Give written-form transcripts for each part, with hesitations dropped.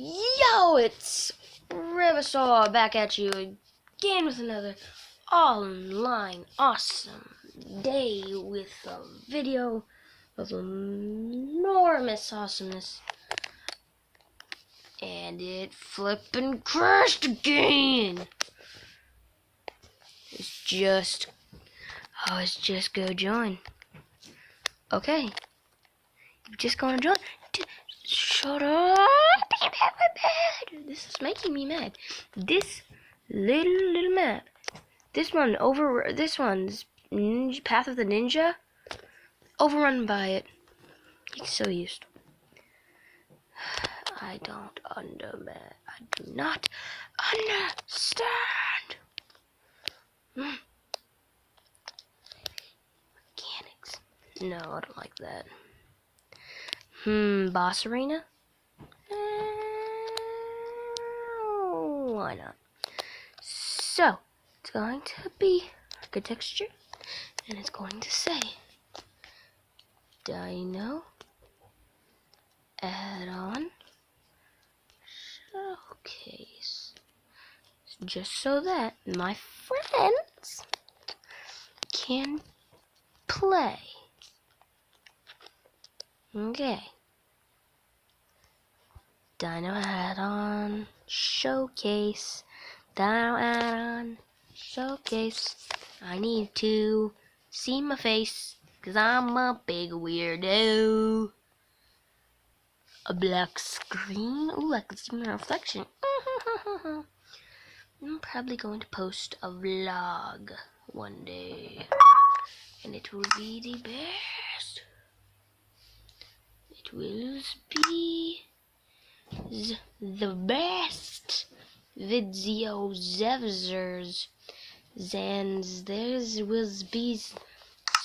Yo, it's Riversaw back at you again with another online awesome day with a video of enormous awesomeness. And it flippin' crashed again. It's just go join. Okay, you're just gonna join. Shut up! This is making me mad. This little map. This one's Path of the Ninja. Overrun by it. He's so used. I do not understand. Mechanics. No, I don't like that. Boss arena? Why not? So, it's going to be architecture, and it's going to say Dino add-on showcase. Just so that my friends can play. Okay. Dino add-on showcase. Dino add-on showcase. I need to see my face, 'cause I'm a big weirdo. A black screen. Ooh, I can see my reflection. I'm probably going to post a vlog one day, and it will be the best. It will be the best videos ever. And there will be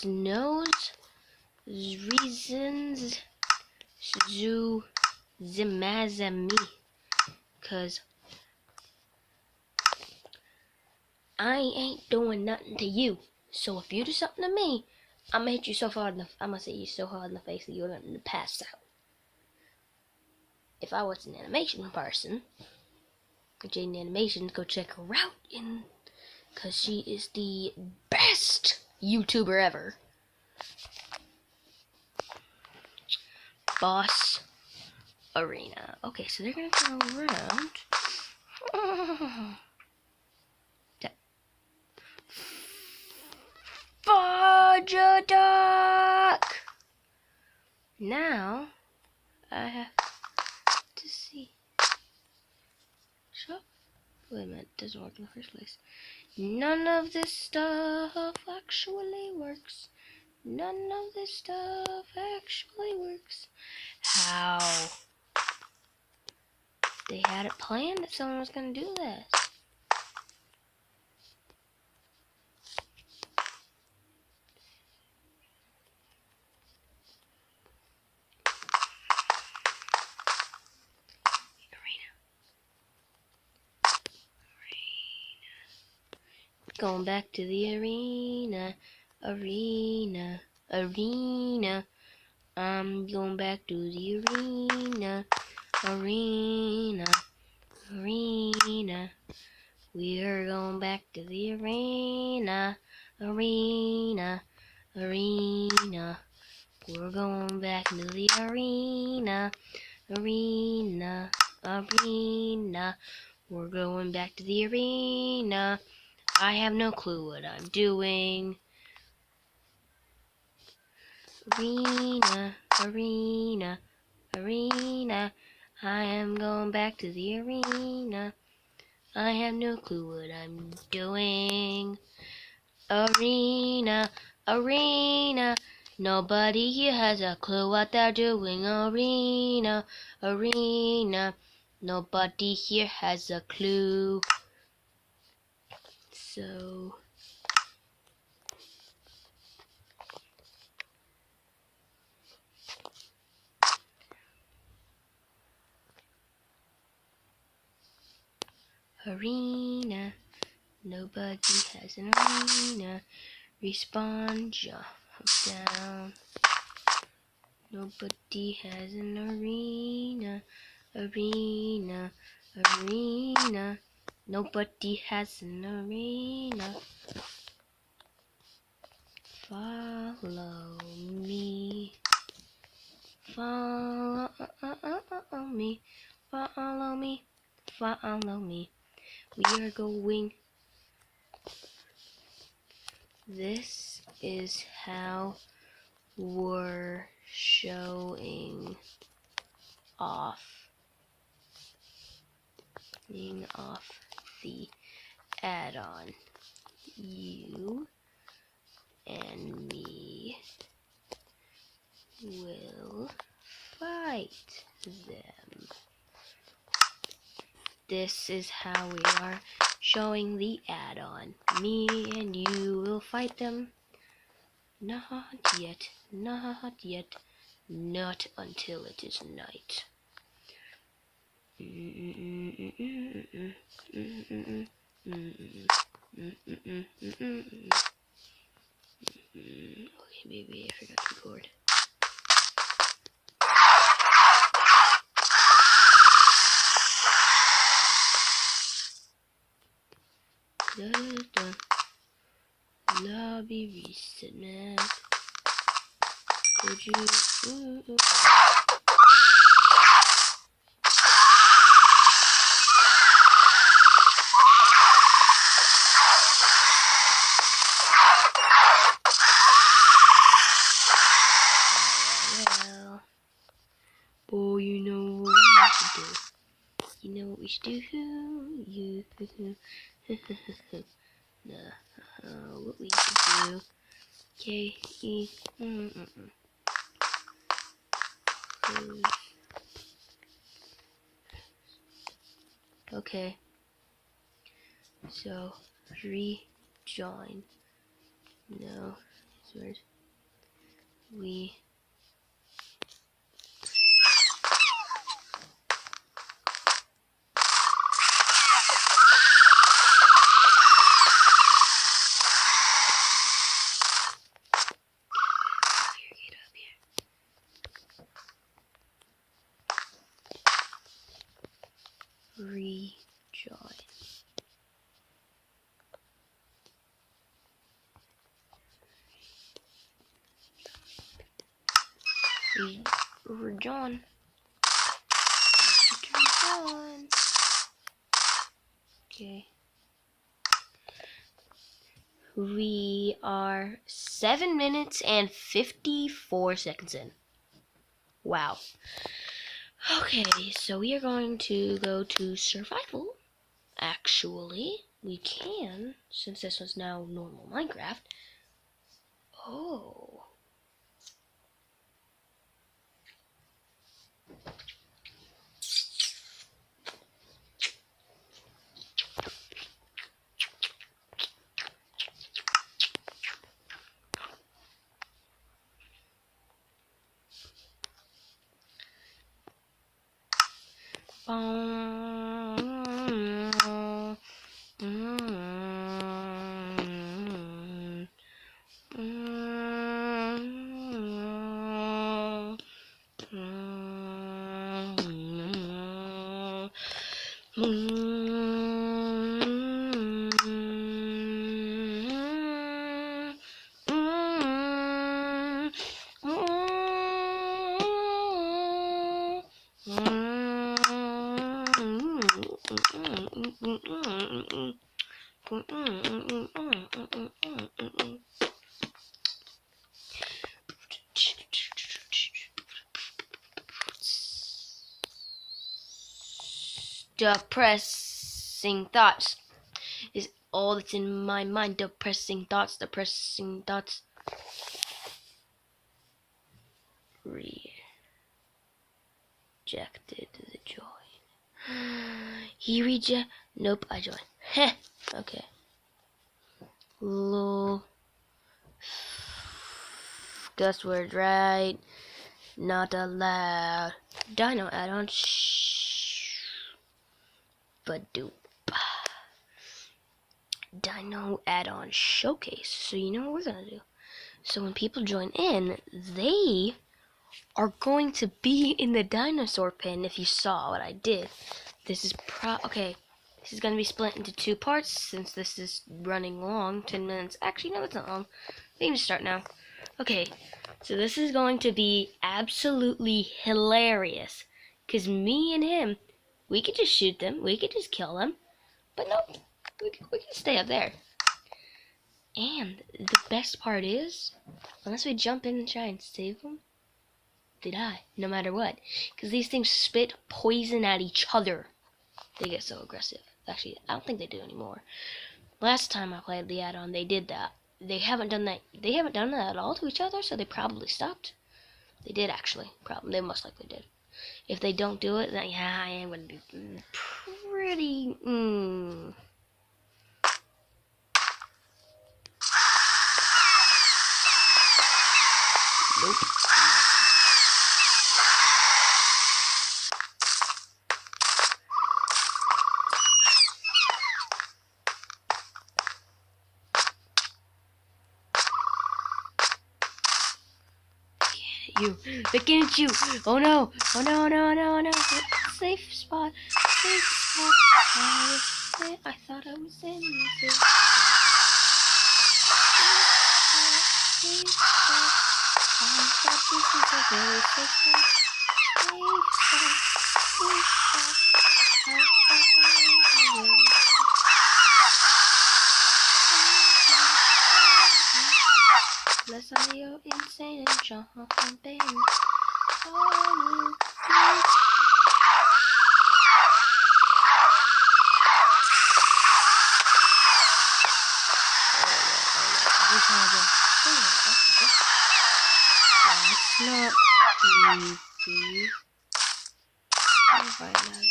no reasons to the mad at me, 'cause I ain't doing nothing to you. So if you do something to me, I'm gonna hit you so hard I'm gonna hit you so hard in the face that you're gonna pass out. If I was an animation person, Jane Animations, go check her out, because she is the best YouTuber ever. Boss Arena. Okay, so they're gonna go around. Fudge Duck! Now, I have to see. Shut up. Wait a minute, it doesn't work in the first place. None of this stuff actually works. None of this stuff actually works. How? They had it planned that someone was going to do this. Going back to the arena. I'm going back to the arena. We're going back to the arena. We're going back to the arena. We're going back to the arena. I have no clue what I'm doing. Arena. I am going back to the arena. I have no clue what I'm doing. Arena. Nobody here has a clue what they're doing. Arena. Nobody here has a clue. So arena. Nobody has an arena. Respawn, jump down. Nobody has an arena. arena, arena. Nobody has an arena. Follow me. Follow me. Follow me. Follow me. We are going. This is how we're showing off the add-on. You and me will fight them. This is how we are showing the add-on. Me and you will fight them. Not yet, not yet, not until it is night. Okay, maybe I forgot to record. Lobby reset map. Would you? Well, boy, you know what we should do. You know what we should do? You. Nah, what we should do? K-E. Okay. So, rejoin. No, it's weird. We. Get up here. Rejoin. Rejoin. Rejoin. Okay. We are 7 minutes and 54 seconds in. Wow. Okay, so we are going to go to survival. Actually, we can, since this was now normal Minecraft. Oh. Depressing thoughts is all that's in my mind. Depressing thoughts, depressing thoughts. Rejected the join. He reject. Nope, I joined. Heh. Okay. Lol. Ghost word right. Not allowed. Dino add-on. Badoop. Dino add-on showcase. So you know what we're gonna do. So when people join in, they are going to be in the dinosaur pen if you saw what I did. This is okay. This is going to be split into 2 parts since this is running long, 10 minutes. Actually, no, it's not long. We can just start now. Okay, so this is going to be absolutely hilarious. Because me and him, we could just shoot them. We could just kill them. But no, we can stay up there. And the best part is, unless we jump in and try and save them, they die, no matter what. Because these things spit poison at each other. They get so aggressive. Actually, I don't think they do anymore. Last time I played the add-on, they did that. They haven't done that. They haven't done that at all to each other, so they probably stopped. They did actually. They most likely did. If they don't do it, then yeah, I am gonna be pretty. Nope. You. Looking at you. Oh no. Oh no, no, no, no. Safe spot. Safe spot. I thought I was in the safe spot. Safe spot. I thought this was a very safe spot. Safe spot. Safe spot. I thought I was in the very Unless I you're insane and jumping. Every time I go, okay. That's not creepy. I'm fine now.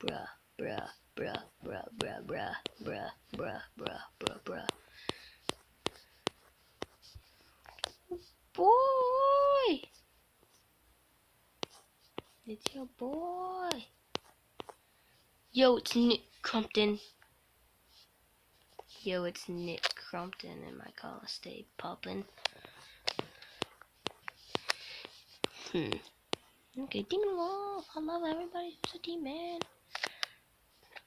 Bruh, bruh, bruh, bruh, bruh, bruh, bruh, bruh, bruh, bruh, bruh. Boy! It's your boy. Yo, it's Nick Crumpton. Yo, it's Nick Crumpton, and my call stay poppin'. Okay, ding along. I love everybody who's a team, man.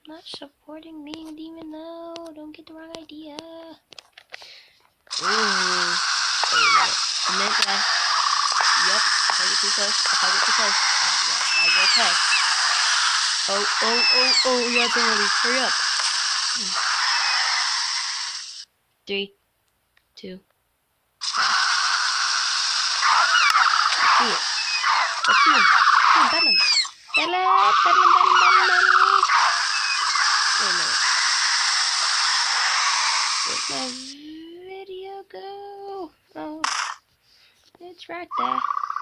I'm not supporting being a demon, though. Don't get the wrong idea. Ooh. Wait a minute. A minute, guys. Yep. If I get too close. Yeah, I'm okay. Oh, yeah, somebody. Hurry up. 3, 2, 1. Let's see it. Let's see him. Battle him. Wait a minute. Where'd my video go? Oh, it's right there.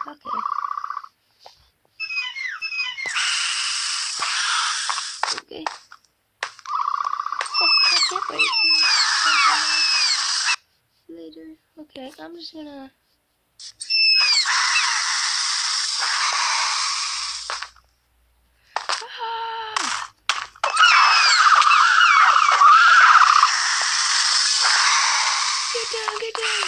Okay. Okay. Oh, I can't wait. Later. Okay, I'm just gonna. Get down.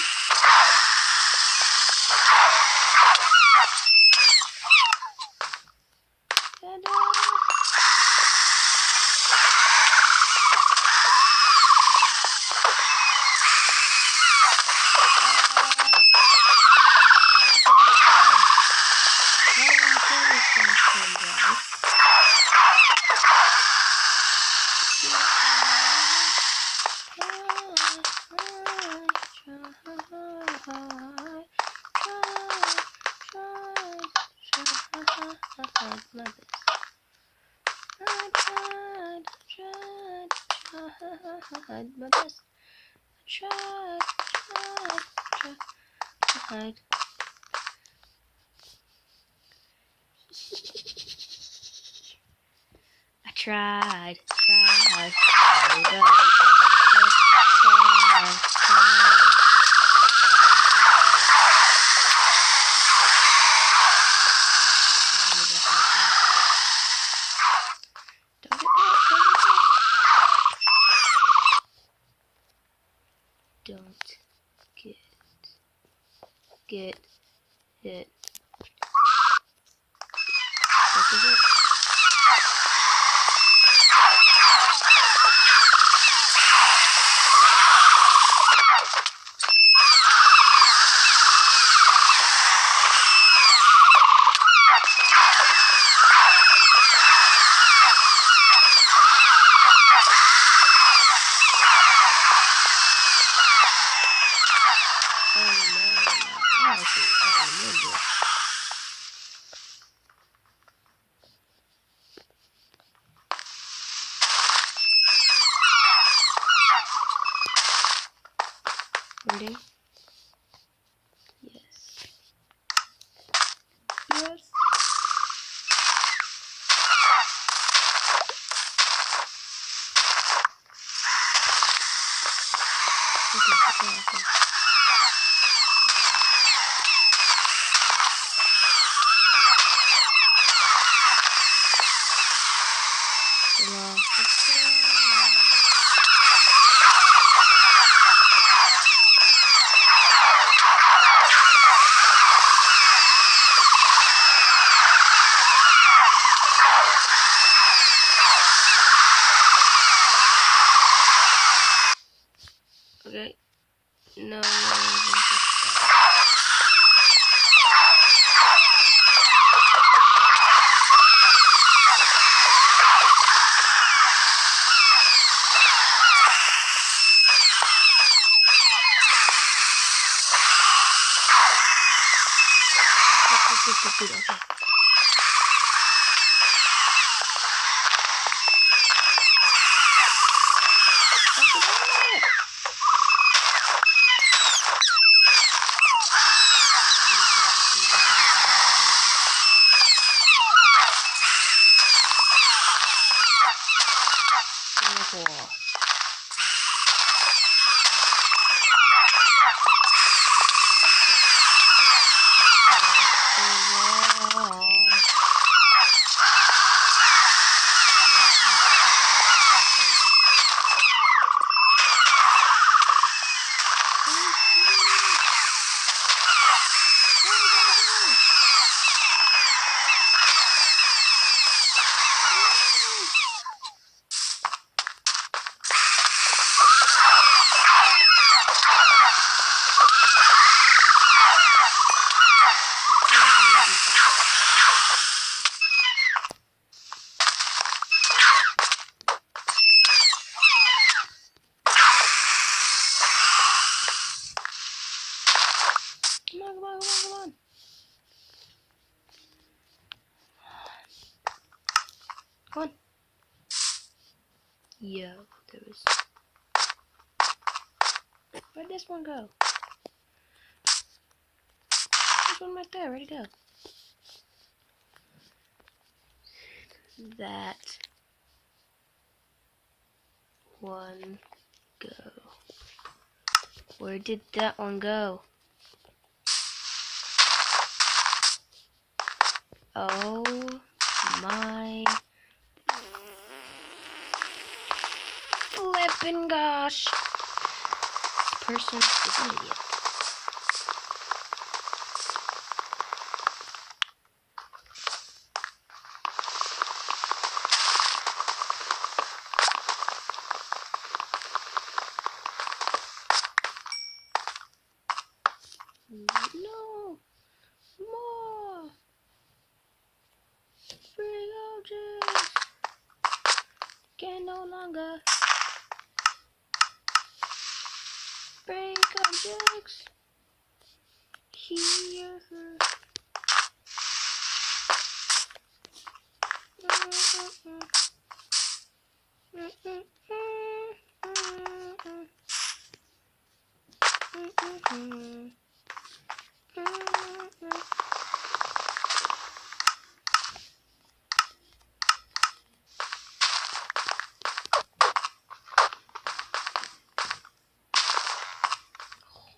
Tried my best. Tried to hide. I tried. don't get hit. This is it. Ready? Yes. Yes. Okay. Okay. No. Okay. Come on. Come on. Yo, there was. Where'd this one go? This one right there, where'd it go? That one go? Where did that one go? Oh my flippin' gosh. This person is an idiot. No! More! Bring objects! Can no longer break objects here.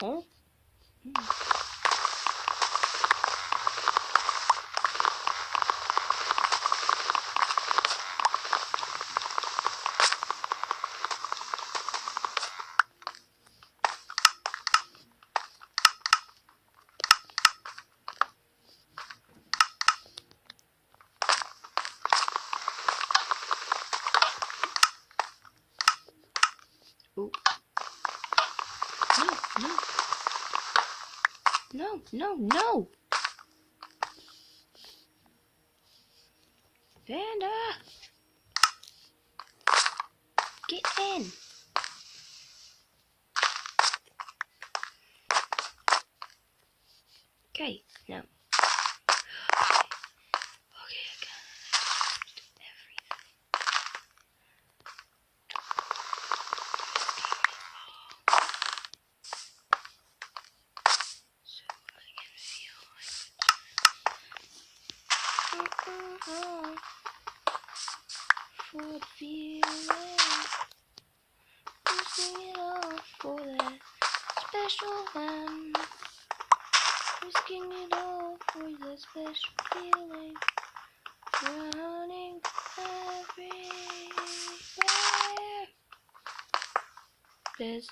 Huh? Ooh. No. Vanda! Get in! Okay, now. Okay, I got everything. So I can feel like for the feeling. Losing it all for that special one. Risking it all for the special feeling. Running everywhere. There's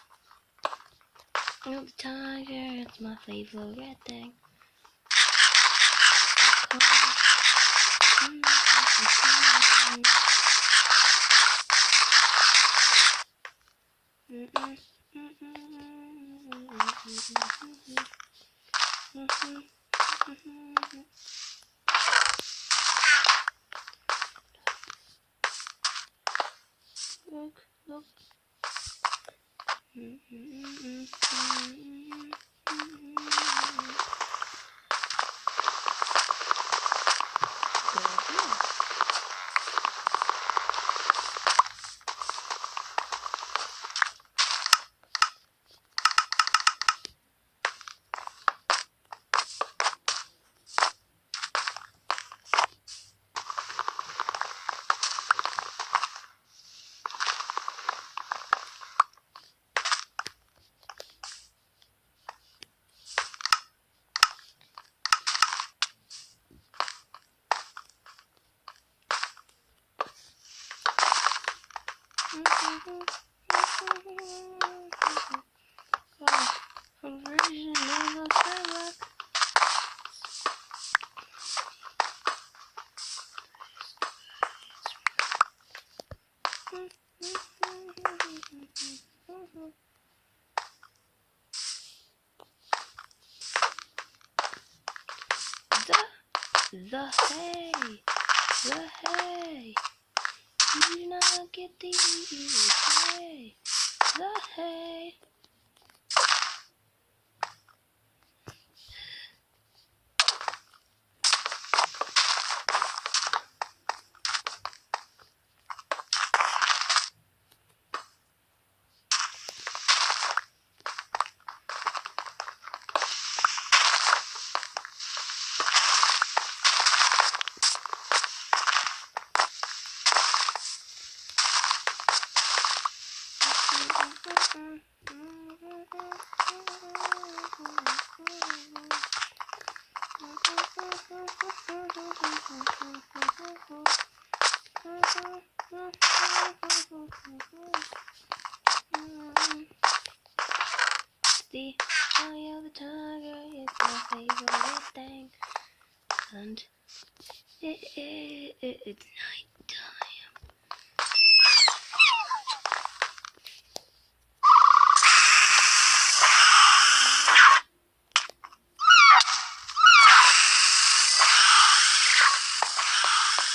the tiger, it's my favorite thing. Look. The hay. You do not get the hay. The hay. The eye of the tiger is my favorite thing, and it's night time.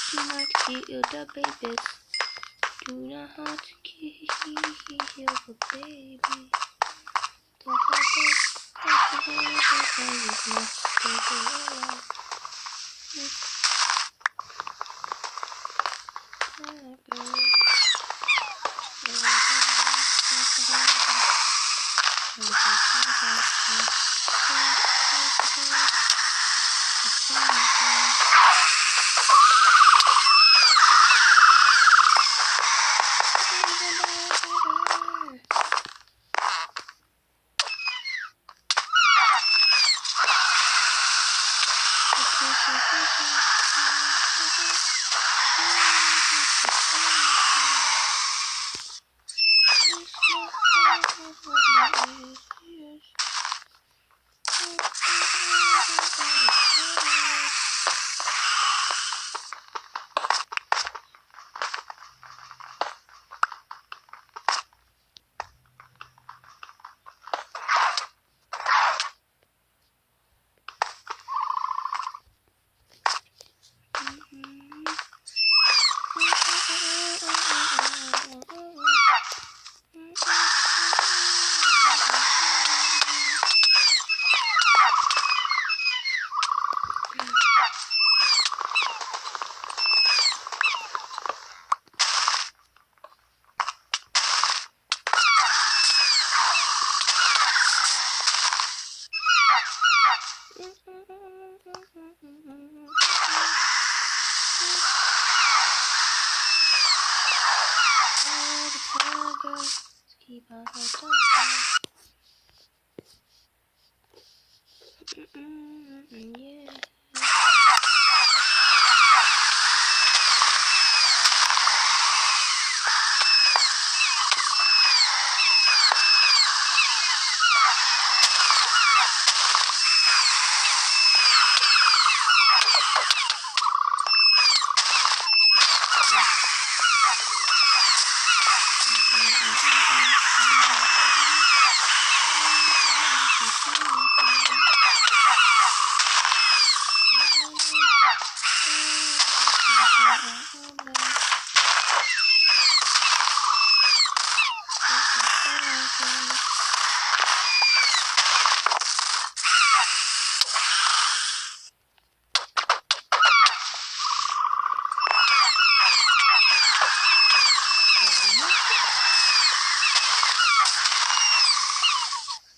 Do not kill the babies. Do not kill the baby. Yeah.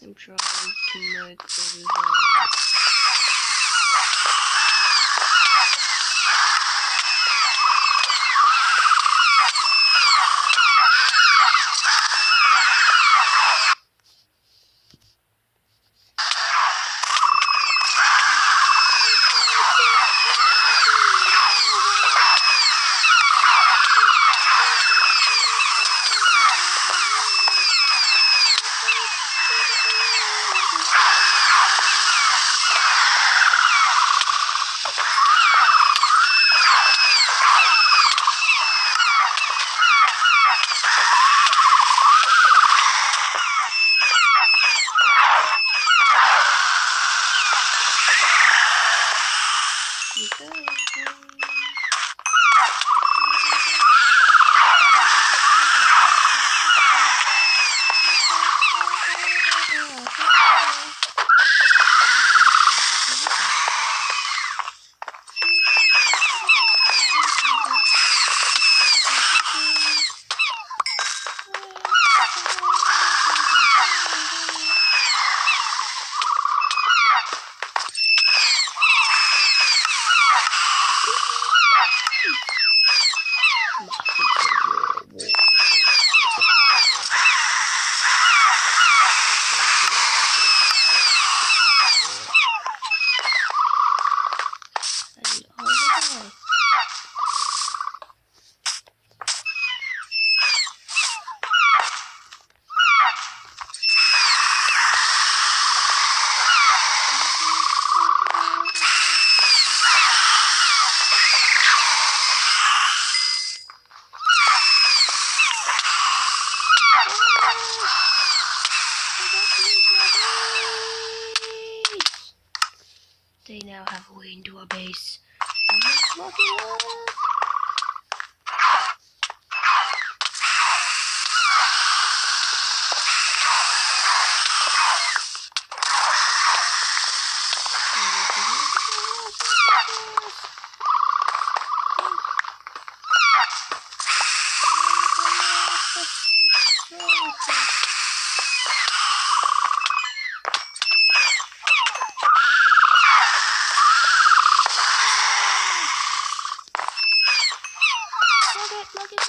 I'm trying to make the design. They now have a way into our base. Let's lock it up. Look it.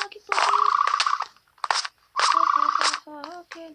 Okay.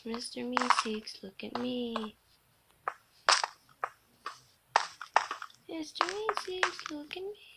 Mr. Meeseeks, look at me. Mr. Meeseeks, look at me.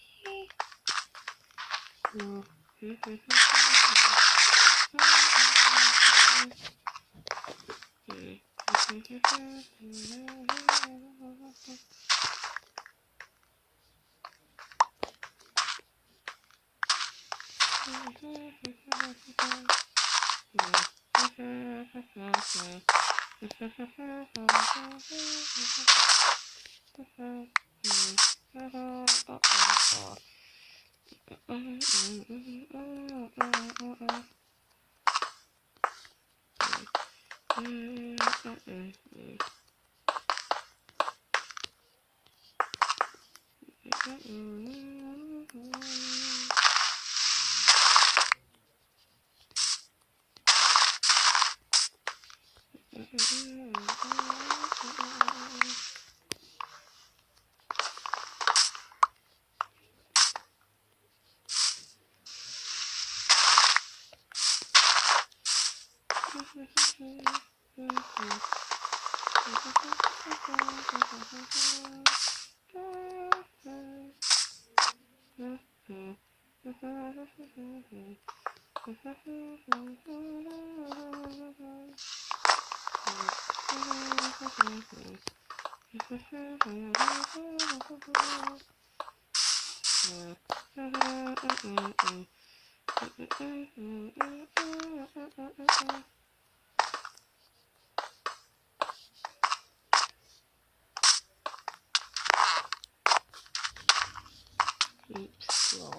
Slow.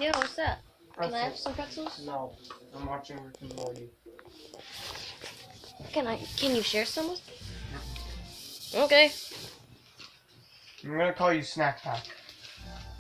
Yeah, what's that? Can I have some pretzels? No, I'm watching Rick and Morty. Can you share some with me? Okay. I'm gonna call you Snack Pack.